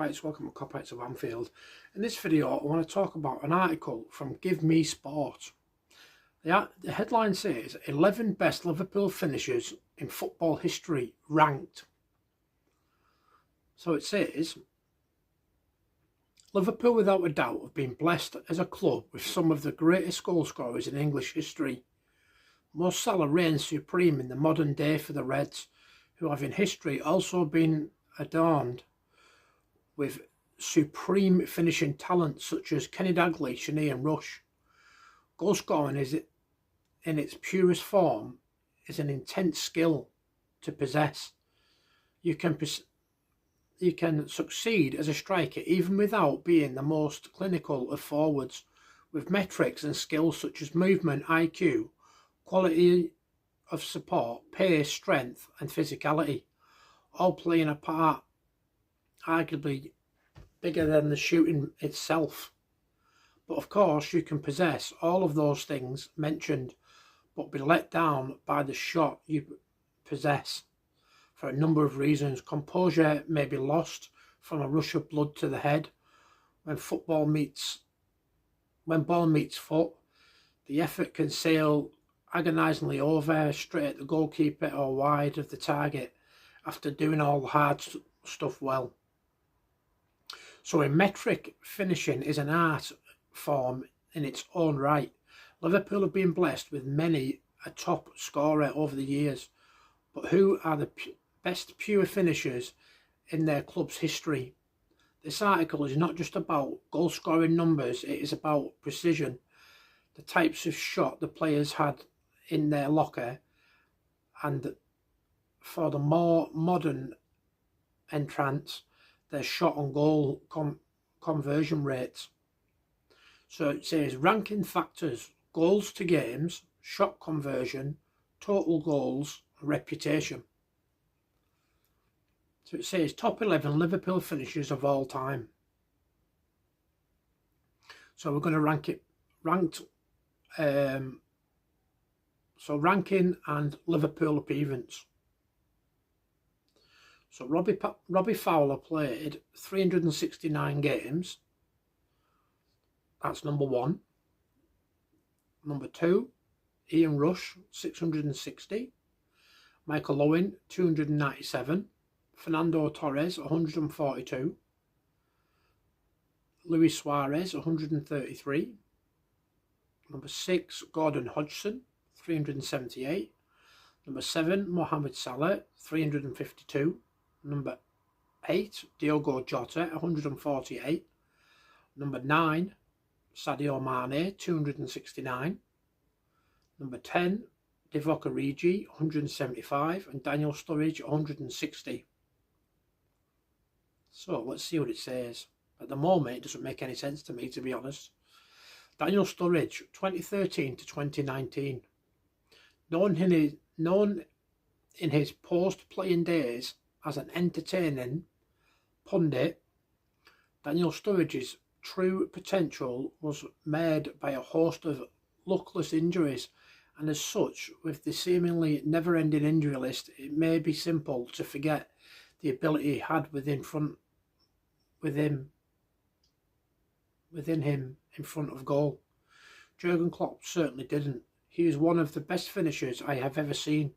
Copites, welcome to Copites of Anfield. In this video I want to talk about an article from Give Me Sport. The headline says 11 best Liverpool finishers in football history ranked. So it says Liverpool without a doubt have been blessed as a club with some of the greatest goal scorers in English history. Mo Salah reigns supreme in the modern day for the Reds, who have in history also been adorned with supreme finishing talent such as Kenny Dalglish, Shani and Rush. Goal scoring is in its purest form is an intense skill to possess. You can succeed as a striker even without being the most clinical of forwards, with metrics and skills such as movement, IQ, quality of support, pace, strength and physicality, all playing a part arguably bigger than the shooting itself. But of course you can possess all of those things mentioned but be let down by the shot you possess for a number of reasons. Composure may be lost from a rush of blood to the head. When ball meets foot, the effort can sail agonisingly over straight at the goalkeeper or wide of the target after doing all the hard stuff well. So a metric finishing is an art form in its own right. Liverpool have been blessed with many a top scorer over the years, but who are the best pure finishers in their club's history? This article is not just about goal scoring numbers, it is about precision, the types of shot the players had in their locker, and for the more modern entrants, their shot on goal conversion rates. So it says ranking factors: goals to games, shot conversion, total goals, reputation. So it says top 11 Liverpool finishers of all time. So we're going to rank it ranking and Liverpool appearance. So Robbie Fowler played 369 games. That's number 1. Number 2, Ian Rush, 660. Michael Owen, 297. Fernando Torres, 142. Luis Suarez, 133. Number 6, Gordon Hodgson, 378. Number 7, Mohamed Salah, 352. Number 8, Diogo Jota, 148. Number 9, Sadio Mane, 269. Number 10, Divock Origi, 175. And Daniel Sturridge, 160. So let's see what it says. At the moment, it doesn't make any sense to me, to be honest. Daniel Sturridge, 2013 to 2019. Known in his post-playing days as an entertaining pundit, Daniel Sturridge's true potential was made by a host of luckless injuries, and as such, with the seemingly never-ending injury list, it may be simple to forget the ability he had within him in front of goal. Jurgen Klopp certainly didn't. He is one of the best finishers I have ever seen.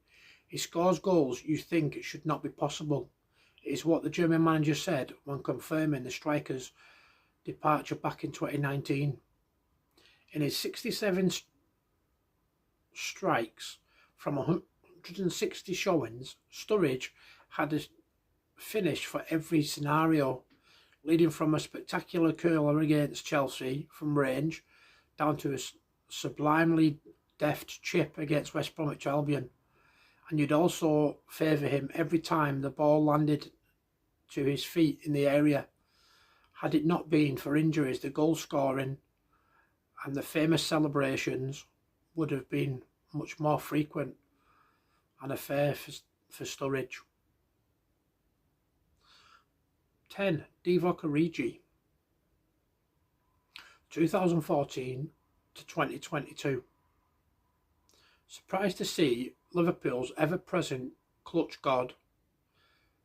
He scores goals you think should not be possible. It is what the German manager said when confirming the striker's departure back in 2019. In his 67 strikes from 160 showings, Sturridge had a finish for every scenario, leading from a spectacular curler against Chelsea from range down to a sublimely deft chip against West Bromwich Albion. And you'd also favour him every time the ball landed to his feet in the area. Had it not been for injuries, the goal scoring and the famous celebrations would have been much more frequent and a fair for Sturridge. 10. Divock Origi, 2014 to 2022. Surprised to see Liverpool's ever-present clutch god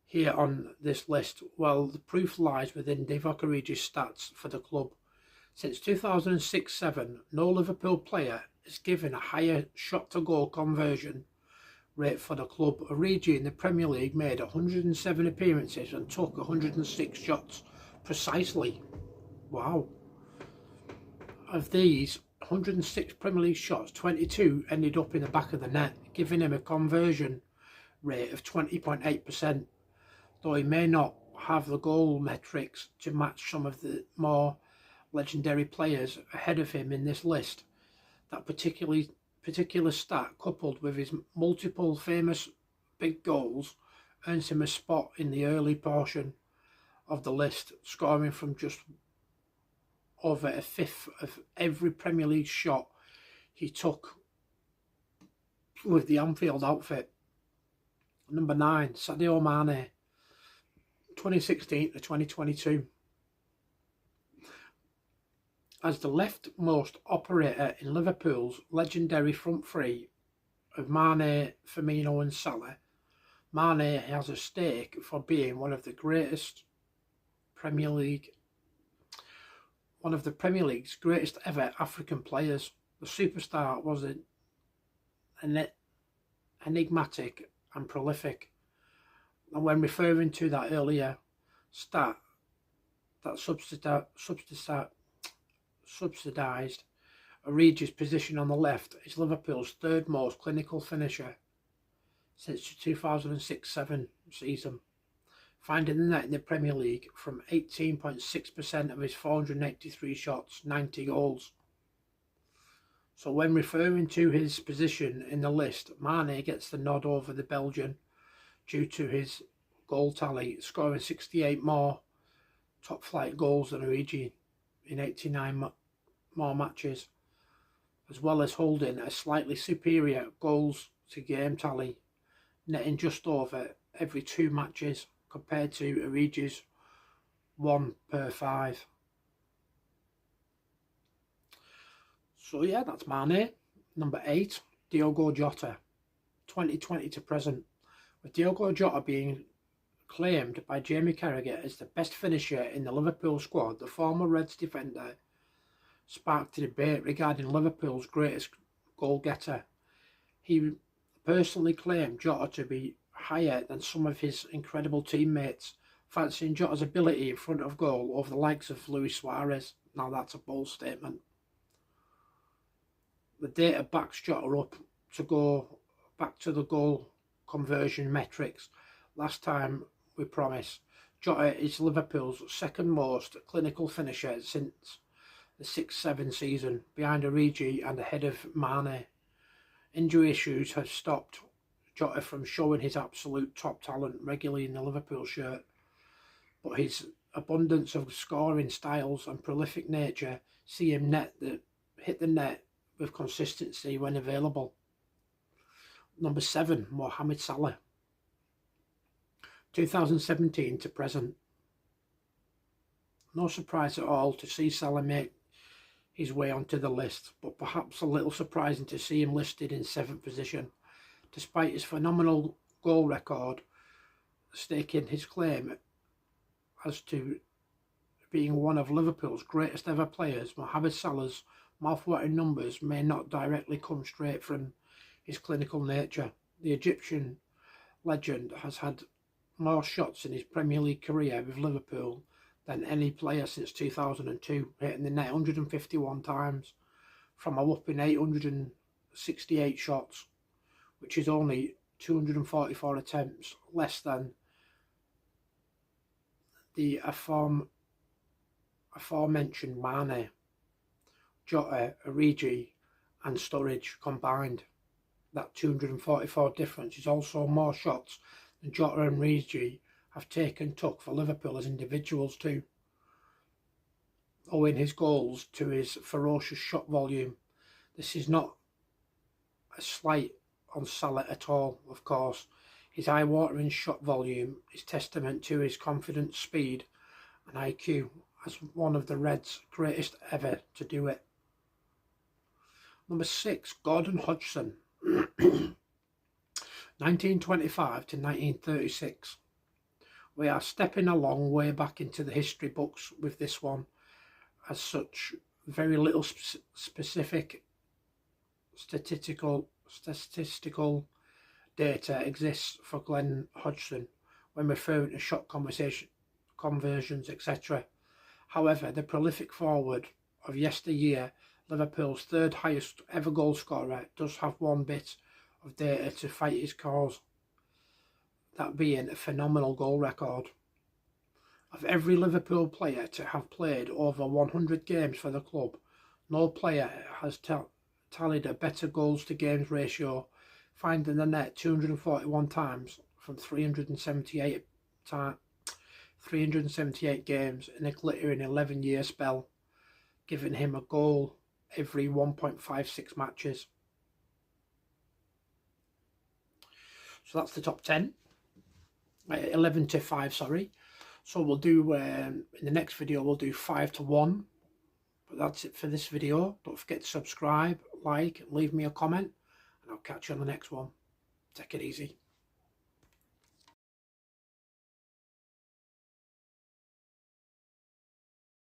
here on this list? Well, the proof lies within Divock Origi's stats for the club. Since 2006-07, no Liverpool player is given a higher shot-to-goal conversion rate for the club. Origi in the Premier League made 107 appearances and took 106 shots precisely. Wow. Of these 106 Premier League shots, 22 ended up in the back of the net, giving him a conversion rate of 20.8%. Though he may not have the goal metrics to match some of the more legendary players ahead of him in this list, that particular stat, coupled with his multiple famous big goals, earns him a spot in the early portion of the list, scoring from just over a fifth of every Premier League shot he took with the Anfield outfit. Number 9, Sadio Mane, 2016 to 2022. As the leftmost operator in Liverpool's legendary front three of Mane, Firmino and Salah, Mane has a stake for being one of the Premier League's greatest ever African players. The superstar was enigmatic and prolific, and when referring to that earlier stat that subsidised Origi's position on the left, is Liverpool's third most clinical finisher since the 2006-07 season, finding the net in the Premier League from 18.6% of his 483 shots, 90 goals. So when referring to his position in the list, Mane gets the nod over the Belgian due to his goal tally, scoring 68 more top-flight goals than Origi in 89 more matches, as well as holding a slightly superior goals-to-game tally, netting just over every 2 matches compared to Origi's 1 per 5. So yeah, that's Mane. Number 8, Diogo Jota, 2020 to present. With Diogo Jota being claimed by Jamie Carragher as the best finisher in the Liverpool squad, the former Reds defender sparked a debate regarding Liverpool's greatest goal-getter. He personally claimed Jota to be higher than some of his incredible teammates, fancying Jota's ability in front of goal over the likes of Luis Suarez. Now that's a bold statement. The data backs Jota up to go back to the goal conversion metrics. Last time we promise, Jota is Liverpool's second most clinical finisher since the 6-7 season, behind Origi and ahead of Mane. Injury issues have stopped Jota from showing his absolute top talent regularly in the Liverpool shirt, but his abundance of scoring styles and prolific nature see him hit the net with consistency when available. Number 7, Mohamed Salah, 2017 to present. No surprise at all to see Salah make his way onto the list, but perhaps a little surprising to see him listed in 7th position, despite his phenomenal goal record, staking his claim as to being one of Liverpool's greatest ever players. Mohamed Salah's mouth-watering numbers may not directly come straight from his clinical nature. The Egyptian legend has had more shots in his Premier League career with Liverpool than any player since 2002, hitting the net 151 times from a whopping 868 shots, which is only 244 attempts less than the aforementioned Mane, Jota, Origi and Sturridge combined. That 244 difference is also more shots than Jota and Origi have took for Liverpool as individuals too, owing his goals to his ferocious shot volume. This is not a slight on Salah at all, of course. His eye-watering shot volume is testament to his confidence, speed and IQ as one of the Reds' greatest ever to do it. Number 6, Gordon Hodgson, 1925 to 1936. We are stepping a long way back into the history books with this one. As such, very little specific statistical data exists for Glenn Hodgson when referring to shot conversions, etc. However, the prolific forward of yesteryear, Liverpool's third highest ever goal scorer, does have one bit of data to fight his cause, that being a phenomenal goal record. Of every Liverpool player to have played over 100 games for the club, no player has tallied a better goals to games ratio, finding the net 241 times from 378 games in a glittering 11-year spell, giving him a goal every 1.56 matches. So that's the top 10. 11 to 5, sorry. So we'll do, in the next video, we'll do 5 to 1. But that's it for this video. Don't forget to subscribe, like, leave me a comment, and I'll catch you on the next one. Take it easy.